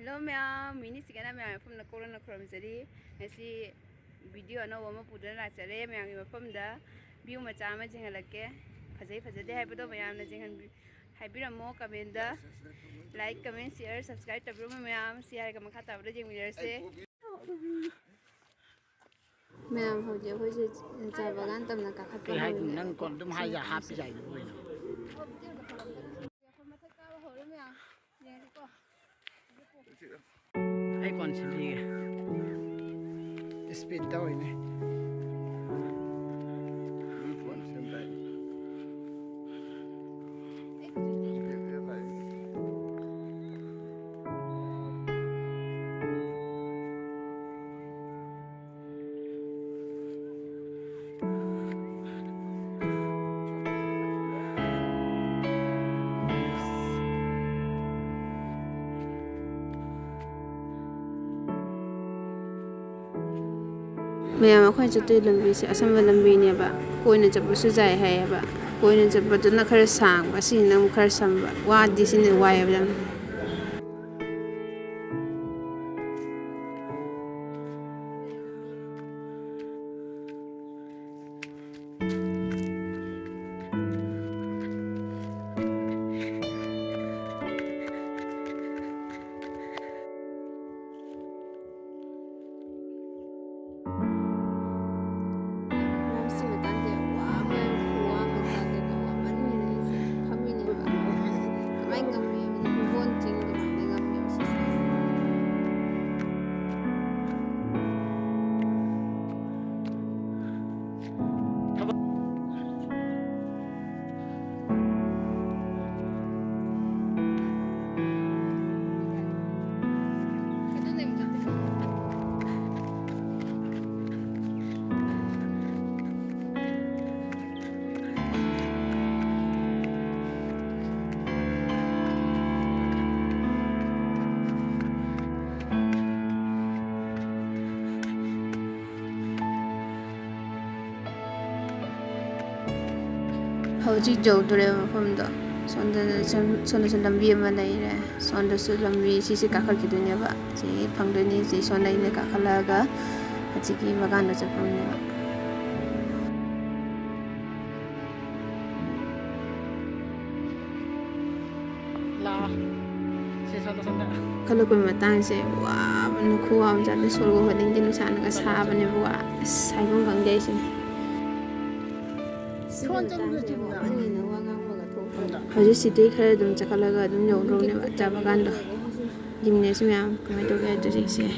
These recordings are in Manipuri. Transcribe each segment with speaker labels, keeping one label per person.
Speaker 1: Hello ma'am, mini sigana ma'am from the Corona Chromsary. I see video no one put the last day, ma'am from the view Machama Jingalake. Faze de Habido ma'am, the Jingan Hybrid more commenda. Like, comment, share, subscribe to Bruma ma'am, see I come cut out the Jimmy say. Ma'am, how do you wish it? Javagantam Naka.
Speaker 2: Hai nang còn đâm hai giờ hấp dài rồi. Ai còn xử lý speed đâu này.
Speaker 1: Ma'am, I just did some of them being about going into Busuzai have going into Badunaka sang, but seeing them cursome. What this in the way of them? Howji Jodre from the Sonda Lambi Malay, Sonda Sulambi, Sisi Kakar Kiduneva, the Pangdoni, the Sonda in the Kakalaga, Hatiki Maganda Japan. Kalupin matang say, wow, Nukuam, that is all over the Indian Sanagas have an ever Simon Foundation. How's city Karadum Chakalaga, no room, Javagando. Gymnasium, come to get to say.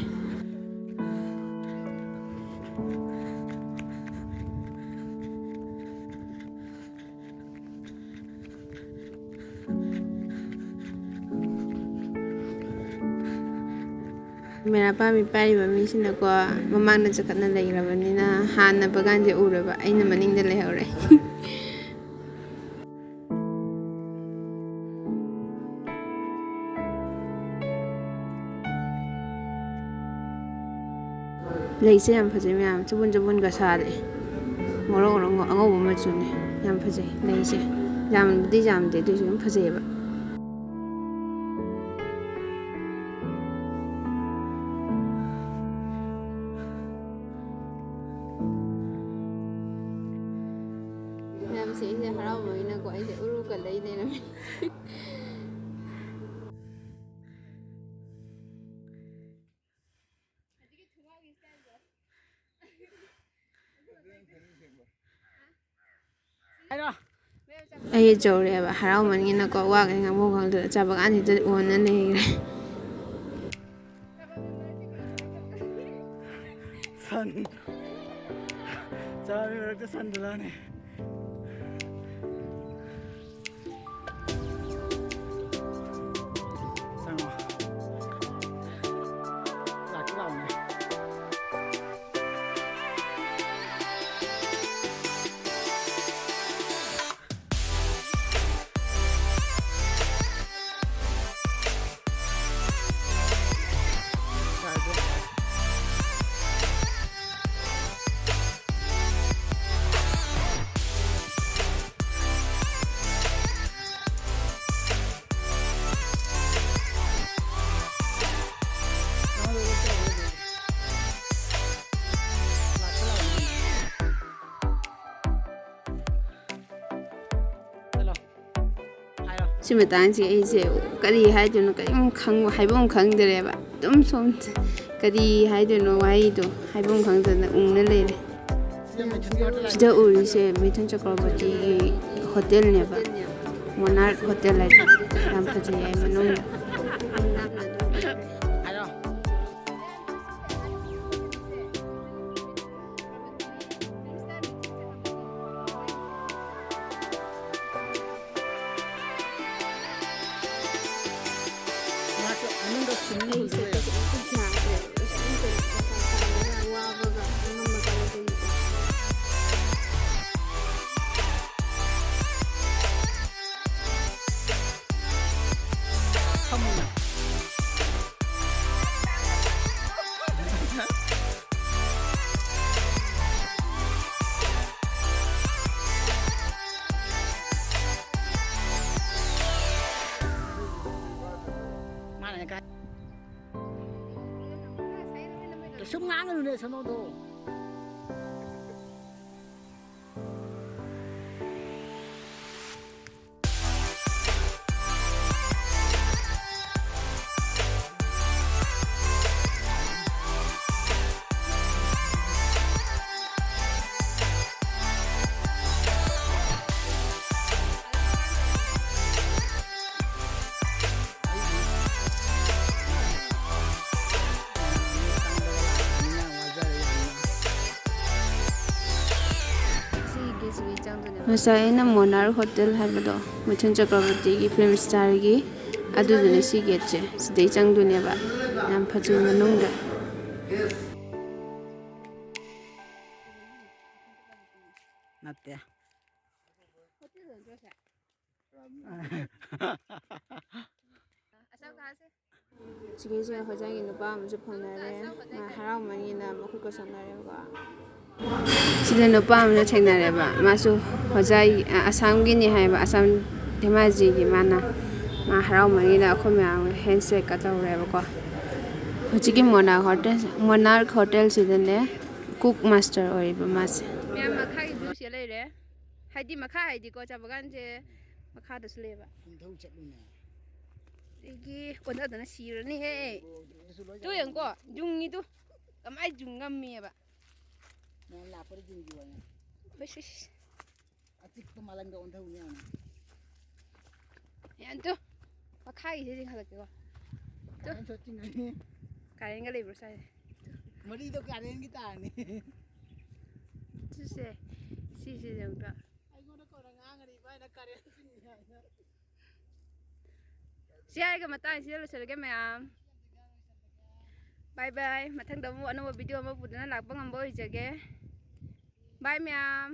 Speaker 1: Merapa mi pari ba mi sina ko mamang na jakat na lairaban ni na han na bagan je uraba ay na maning na lehore. Laise yam phajai myam jabun ga sale moro ro angau ma chune yam phajai laise jam di jam de de yam phajai ba yam se se harau mai na ko ai se uru ka lai ne na I told you about how many in a go walking and walk on the Japan did one and
Speaker 2: Sun. Sorry, the sun.
Speaker 1: ꯁꯤ ꯃꯇꯥꯡꯁꯤ ꯑꯩꯁꯦ ꯀꯔꯤ ꯍꯥꯏꯗꯣꯏꯅꯣ ꯀꯔꯤꯝ ꯍꯥꯏꯐꯝ ꯈꯪꯗ꯭ꯔꯦꯕ ꯑꯗꯨꯝ ꯁꯣꯝ ꯀꯔꯤ ꯍꯥꯏꯗꯣꯏꯅꯣ ꯋꯥꯍꯩꯗꯣ ꯍꯥꯏꯐꯝ ꯈꯪꯗꯅ ꯎꯪꯅ ꯂꯩꯔꯦ ꯁꯤꯗ ꯎꯔꯤꯁꯦ ꯃꯤꯊꯨꯟ ꯆꯀ꯭ꯔꯕꯔꯇꯤꯒꯤ ꯍꯣꯇꯦꯜꯅꯦꯕ ꯃꯣꯅꯥꯔꯛ ꯍꯣꯇꯦꯜ ꯍꯥꯏꯗꯣ ꯌꯥꯝ ꯐꯖꯩ ꯍꯥꯏ ꯃꯅꯨꯡꯗ
Speaker 2: ꯃꯅꯨꯡꯗ ꯁ꯭ꯋꯤꯃꯤꯡ
Speaker 1: ꯑꯩꯁꯦ
Speaker 2: ꯄꯨꯜꯁꯨ ꯂꯩ
Speaker 1: ꯋꯥꯕꯒ ꯑꯉꯝꯕꯒ
Speaker 2: ꯐꯝꯃꯨꯅ mana kan sum ngang nu ne sono do
Speaker 1: ꯉꯁꯥꯏ ꯑꯩꯅ ꯃꯣꯅꯥꯔꯛ ꯍꯣꯇꯦꯜ ꯍꯥꯏꯕꯗꯣ ꯃꯤꯊꯨꯟ ꯆꯀ꯭ꯔꯕꯔꯇꯤꯒꯤ ꯐꯤꯜꯝ ꯁ꯭ꯇꯥꯔꯒꯤ ꯑꯗꯨꯗꯨꯅꯦ ꯁꯤ ꯒꯦꯠꯁꯦ ꯁꯤꯗꯩ ꯆꯪꯗꯣꯏꯅꯦꯕ ꯌꯥꯝ ꯐꯖꯩ ꯃꯅꯨꯡꯗ
Speaker 2: natte
Speaker 1: ꯁꯤꯒꯤꯁꯦ ꯍꯣꯖꯥꯏꯒꯤ ꯅꯨꯄꯥ ꯑꯃꯁꯨ ꯐꯪꯅꯔꯦ ꯃꯥ ꯍꯔꯥꯎꯃꯟꯒꯤꯅ ꯃꯈꯨꯠꯀ ꯁꯝꯅꯔꯦꯕꯀꯣ ꯁꯤꯗ ꯅꯨꯄꯥ ꯑꯃꯁꯨ ꯊꯦꯡꯅꯔꯦꯕ ꯃꯥꯁꯨ ꯍꯣꯖꯥꯏ ꯑꯁꯥꯝꯒꯤꯅꯤ ꯍꯥꯏꯕ ꯑꯁꯥꯝ ꯙꯦꯃꯥꯖꯤꯒꯤ ꯃꯥ ꯍꯔꯥꯎꯃꯟꯒꯤꯅ ꯑꯩꯈꯣꯏ ꯃꯌꯥꯝ ꯍꯦꯟꯁꯦꯛꯀ ꯇꯧꯔꯦꯕꯀꯣ ꯍꯧꯖꯤꯛꯀꯤ ꯃꯣꯅꯥꯔꯛ ꯍꯣꯇꯦꯜꯁꯤꯗꯅꯦ ꯀꯨꯛ ꯃꯥꯁꯇꯔ ꯑꯣꯏꯔꯤꯕ ꯃꯥꯁꯦ ꯃꯌꯥꯝ ꯃꯈꯥꯒꯤ ꯚ꯭ꯌꯨꯁꯦ ꯂꯩꯔꯦ ꯍꯥꯏꯗꯤ ꯃꯈꯥ ꯍꯥꯏꯗꯤꯀꯣ ꯆꯥꯕꯒꯥꯟꯁꯦ ꯃꯈꯥꯗꯁꯨ ꯂꯩꯌꯦꯕ
Speaker 2: kunthau chatlune
Speaker 1: ꯑꯩꯒꯤ ꯀꯣꯟꯊꯗꯅ ꯁꯤꯔꯅꯤꯍꯦ ꯇꯨ ꯌꯦꯡꯀꯣ ꯌꯨꯡꯉꯤꯗꯨ ꯀꯃꯥꯏꯅ ꯌꯨꯡ ꯉꯝꯃꯦꯕ
Speaker 2: na la par jing ji wanya
Speaker 1: ꯈꯨꯁ
Speaker 2: atik to malanga onthau nya
Speaker 1: ꯌꯥꯟꯇꯨ ꯃꯈꯥꯒꯤꯁꯦ ꯆꯤꯡꯈꯠꯂꯛꯀꯦꯀꯣ
Speaker 2: kan so ching ni
Speaker 1: ꯀꯥꯔꯦꯟꯒ ꯂꯩꯕ꯭ꯔꯣ ꯁ꯭ꯋꯥꯏꯗ
Speaker 2: mari do karen gi ta ni
Speaker 1: ꯁꯤꯁꯦ ꯁꯤꯁꯦ ꯌꯦꯡꯕ
Speaker 2: aigona ko ranga ngari bai na karen ching ni
Speaker 1: ꯁꯤ ꯍꯥꯏꯔꯒ ꯃꯇꯥꯡꯁꯤꯗ ꯂꯣꯏꯁꯤꯜꯂꯒꯦ ꯃꯌꯥꯝ ꯕꯥꯏ ꯕꯥꯏ ꯃꯊꯪꯗ ꯑꯃꯨꯛ ꯑꯅꯧꯕ ꯚꯤꯗꯤꯑꯣ ꯑꯃ ꯄꯨꯗꯨꯅ ꯂꯥꯛꯄ ꯉꯝꯕ ꯑꯣꯏꯖꯒꯦ ꯕꯥꯏ ꯃꯌꯥꯝ